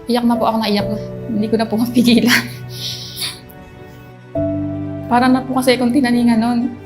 Iyak na po ako na iyak. Hindi ko na po mapigilan. Para na po kasi akong tinaningan nun.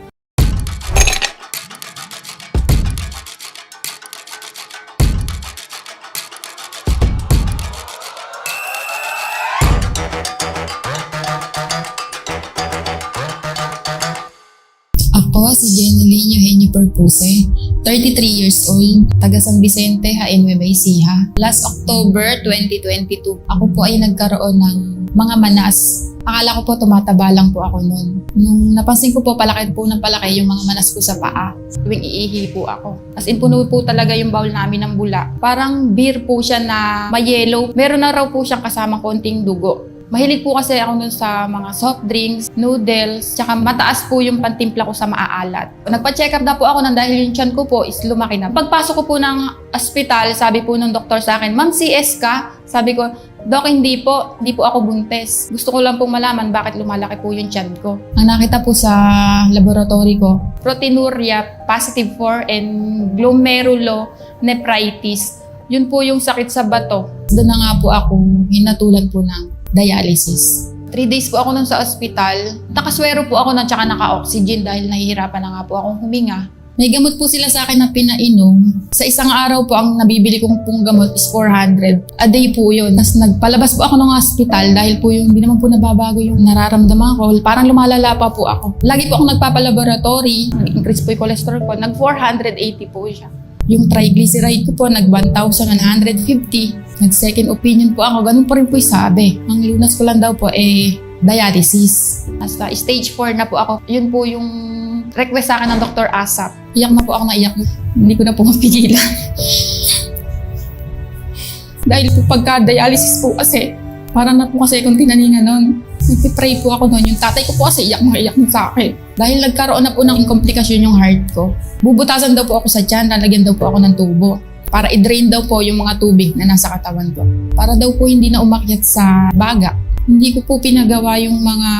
Ako si Jeneline Eugenio Perpuse, 33 years old, taga San Vicente, Nueva Ecija. Last October 2022, ako po ay nagkaroon ng mga manas. Akala ko po tumataba lang po ako noon. Nung napansin ko po palaki po ng palaki yung mga manas ko sa paa. Tuwing iihi po ako. As in, puno po talaga yung bowl namin ng bula. Parang beer po siya na may yellow. Meron na raw po siyang kasamang konting dugo. Mahilig po kasi ako nun sa mga soft drinks, noodles, tsaka mataas po yung pantimpla ko sa maaalat. Nagpa-check up na po ako nang dahil yung tiyan ko po is lumaki na. Pagpasok ko po ng ospital, sabi po ng doktor sa akin, "Ma'am, CS ka?" Sabi ko, "Dok, hindi po ako buntis. Gusto ko lang pong malaman bakit lumalaki po yung tiyan ko." Ang nakita po sa laboratory ko, Proteinuria positive 4 and glomerulonephritis. Yun po yung sakit sa bato. doon na nga po ako hinatulan po ng dialysis. 3 days po ako nun sa ospital. Nakaswero po ako nun tsaka naka-oxygen dahil nahihirapan na nga po akong huminga. May gamot po sila sa akin na pinainom. Sa isang araw po ang nabibili kong pong gamot is 400. A day po yun. Tapos nagpalabas po ako ng hospital dahil po yung hindi naman po nababago yung nararamdaman ko. Parang lumalala pa po ako. Lagi po ako nagpapalaboratory. Nag-increase po yung cholesterol ko. Nag-480 po siya. Yung triglyceride ko po nag-1,150. Nag-second opinion po ako. Ganun po rin po yung sabi. Ang lunas ko lang daw po dialysis. Nasa stage 4 na po ako. Yun po yung request sa akin ng Dr. Asap. Iyak na po ako na iyak. Hindi ko na po mapigilan. Dahil po pagka-dialysis po kasi, parang na po kasi akong tinaningan nun. Nagpipray po ako nun. Yung tatay ko po kasi iyak na sa akin. Dahil nagkaroon na po ng komplikasyon yung heart ko. Bubutasan daw po ako sa tiyan, lalagyan daw po ako ng tubo. Para i-drain daw po yung mga tubig na nasa katawan ko. Para daw po hindi na umakyat sa baga. Hindi ko po pinagawa yung mga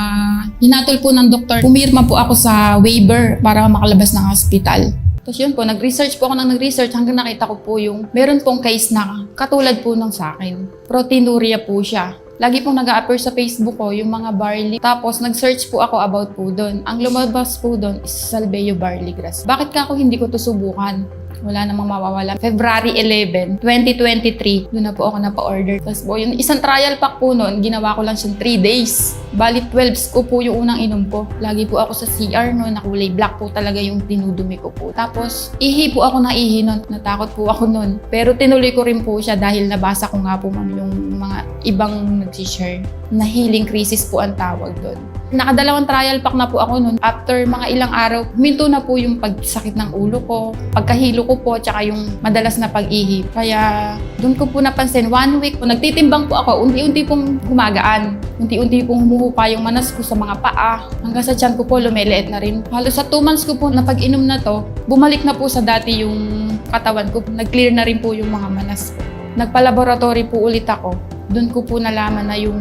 hinatol po ng doktor. Pumirma po ako sa waiver para makalabas ng hospital. Tapos yun po, nag-research po ako hanggang nakita ko po yung meron pong case na katulad po ng sa akin. Proteinuria po siya. Lagi pong nag-a-appear sa Facebook ko yung mga barley. Tapos nag-search po ako about po doon. Ang lumabas po doon is Salbeo barley grass. Bakit ka ako hindi ko to subukan? Wala namang mawawala. February 11, 2023, doon na po ako napa-order. Tapos po, yung isang trial pack po noon, ginawa ko lang siyang 3 days. Bali 12 ko po yung unang inom ko. Lagi po ako sa CR noon, nakulay black po talaga yung dinudumi ko po. Tapos, ihi po ako na ihi noon. Natakot po ako noon. Pero tinuloy ko rin po siya dahil nabasa ko nga po yung mga ibang nag-share na healing crisis po ang tawag doon. Nakadalawang trial pack na po ako noon. After mga ilang araw, huminto na po yung pagsakit ng ulo ko, pagkahilo ko po, tsaka yung madalas na pag-ihi. Kaya doon ko po napansin, 1 week po, nagtitimbang po ako, unti-unti pong gumagaan. Unti-unti pong humuhupa yung manas ko sa mga paa. Hanggang sa tiyan ko po, lumiliit na rin. Halos sa 2 months ko po na pag-inom na to, bumalik na po sa dati yung katawan ko. Nag-clear na rin po yung mga manas ko. Nagpa-laboratory po ulit ako. Doon ko po nalaman na yung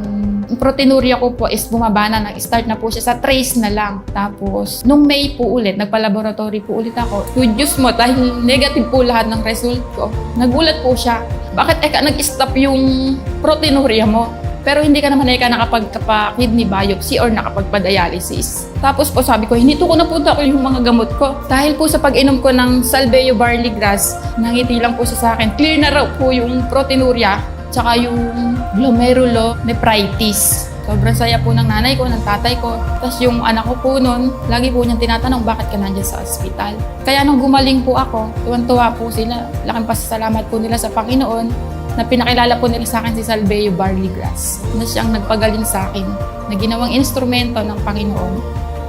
proteinuria ko po is bumaba na, nag-start na po siya sa trace na lang. Tapos, nung May po ulit, nagpa-laboratory po ulit ako. Good news mo, dahil negative po lahat ng result ko. Nagulat po siya. Bakit nag-stop yung proteinuria mo? Pero hindi ka naman nakapagpa-kidney biopsy or nakapagpa-dialysis. Tapos po sabi ko, hinito ko na po yung mga gamot ko. Dahil po sa pag-inom ko ng Salbeo barley grass, nangiti lang po siya sa akin. Clear na raw po yung proteinuria, tsaka yung glomerulonephritis. Sobrang saya po ng nanay ko, ng tatay ko. Tapos yung anak ko po noon, lagi po niyang tinatanong, bakit ka nandiyan sa ospital? Kaya nung gumaling po ako, tuwan-tuwa po sila. Laking pasasalamat po nila sa Panginoon na pinakilala po nila sa akin si Salbeo barley grass. Na siyang nagpagaling sa akin, na ginawang instrumento ng Panginoon.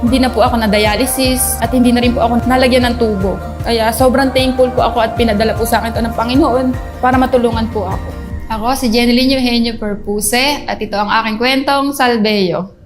Hindi na po ako na-dialysis at hindi na rin po ako nalagyan ng tubo. Kaya sobrang thankful po ako at pinadala po sa akin ito ng Panginoon para matulungan po ako. Ako si Jeneline Eugenio Perpuse at ito ang aking kwentong Salbeo.